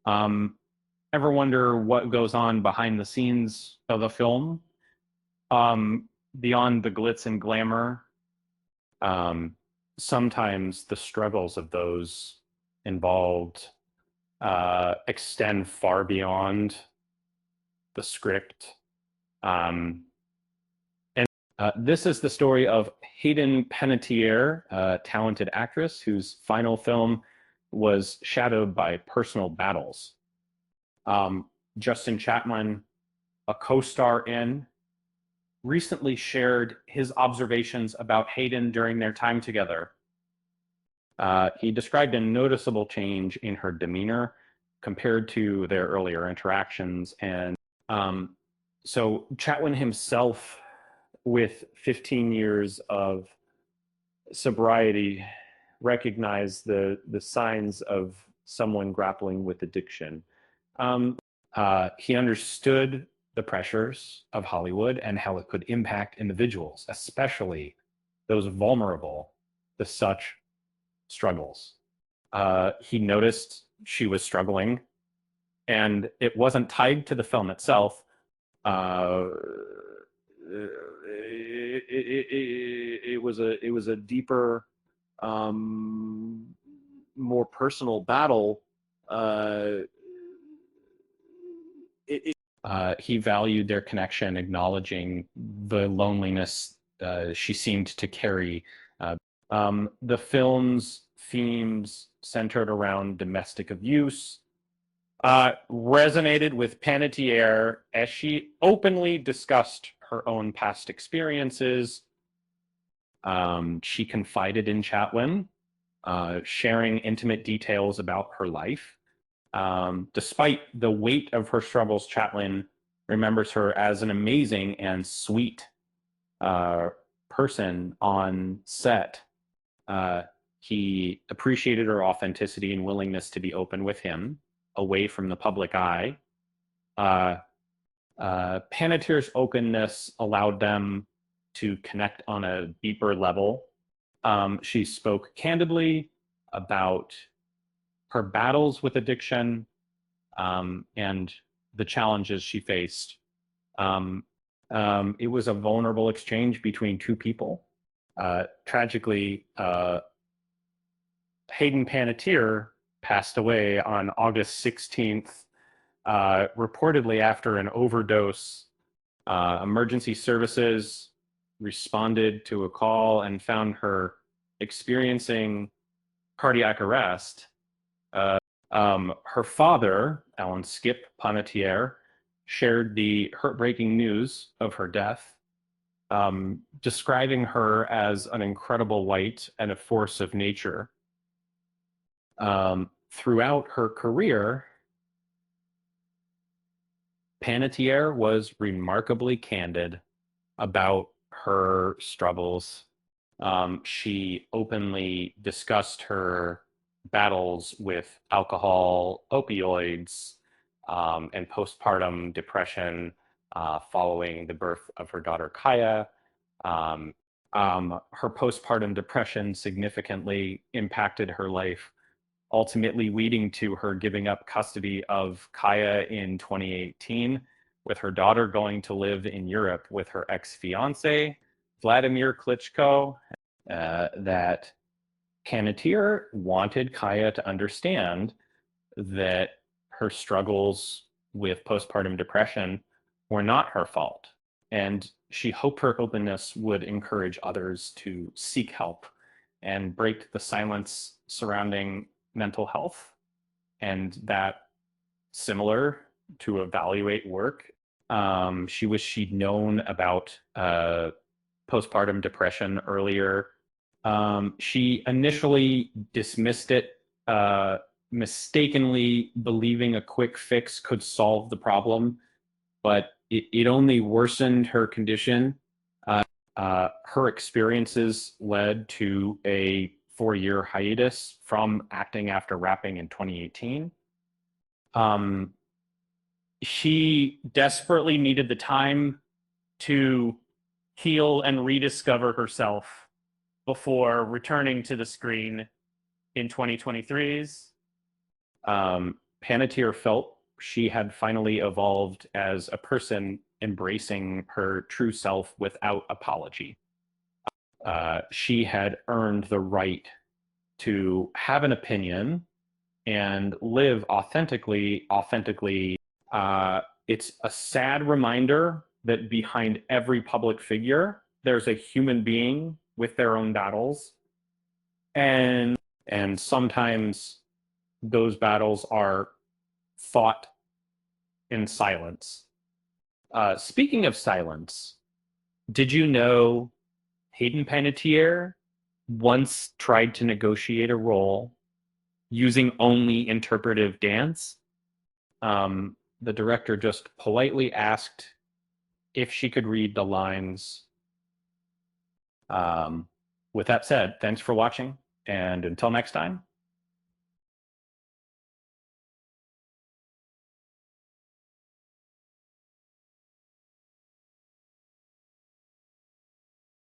Um, Ever wonder what goes on behind the scenes of the film? Beyond the glitz and glamour, um, sometimes the struggles of those involved extend far beyond the script. Um, this is the story of Hayden Panettiere, a talented actress whose final film was shadowed by personal battles. Um, Justin Chapman, a co-star in, recently shared his observations about Hayden during their time together. He described a noticeable change in her demeanor compared to their earlier interactions. And um, so Chatwin himself, with 15 years of sobriety, recognized the signs of someone grappling with addiction. Um, he understood the pressures of Hollywood and how it could impact individuals, especially those vulnerable to such struggles. He noticed she was struggling, and it wasn't tied to the film itself. Uh, it was a deeper, um, more personal battle. Uh, he valued their connection, acknowledging the loneliness she seemed to carry. The film's themes centered around domestic abuse resonated with Panettiere as she openly discussed her own past experiences. She confided in Chatwin, sharing intimate details about her life. Despite the weight of her struggles, Chatwin remembers her as an amazing and sweet uh, person on set. Uh, he appreciated her authenticity and willingness to be open with him, away from the public eye. Uh, Panettiere's openness allowed them to connect on a deeper level. She spoke candidly about her battles with addiction, and the challenges she faced. Um, it was a vulnerable exchange between two people. Tragically, Hayden Panettiere passed away on August 16th, reportedly after an overdose. Emergency services responded to a call and found her experiencing cardiac arrest. Her father, Alan Skip Panettiere, shared the heartbreaking news of her death, describing her as an incredible light and a force of nature. Throughout her career, Panettiere was remarkably candid about her struggles. She openly discussed her battles with alcohol, opioids, and postpartum depression following the birth of her daughter Kaya. Um, Her postpartum depression significantly impacted her life, ultimately leading to her giving up custody of Kaya in 2018, with her daughter going to live in Europe with her ex-fiance, Vladimir Klitschko. That Panettiere wanted Kaya to understand that her struggles with postpartum depression were not her fault. And she hoped her openness would encourage others to seek help and break the silence surrounding mental health. And that, similar to evaluate work, she wished she'd known about postpartum depression earlier. She initially dismissed it, mistakenly believing a quick fix could solve the problem, but it only worsened her condition. Her experiences led to a 4-year hiatus from acting after rapping in 2018. Um, she desperately needed the time to heal and rediscover herself before returning to the screen in 2023's. Panettiere felt she had finally evolved as a person, embracing her true self without apology. She had earned the right to have an opinion and live authentically. It's a sad reminder that behind every public figure, there's a human being with their own battles. And sometimes those battles are fought in silence. Speaking of silence, did you know Hayden Panettiere once tried to negotiate a role using only interpretive dance? The director just politely asked if she could read the lines. Um, with that said, thanks for watching, and until next time,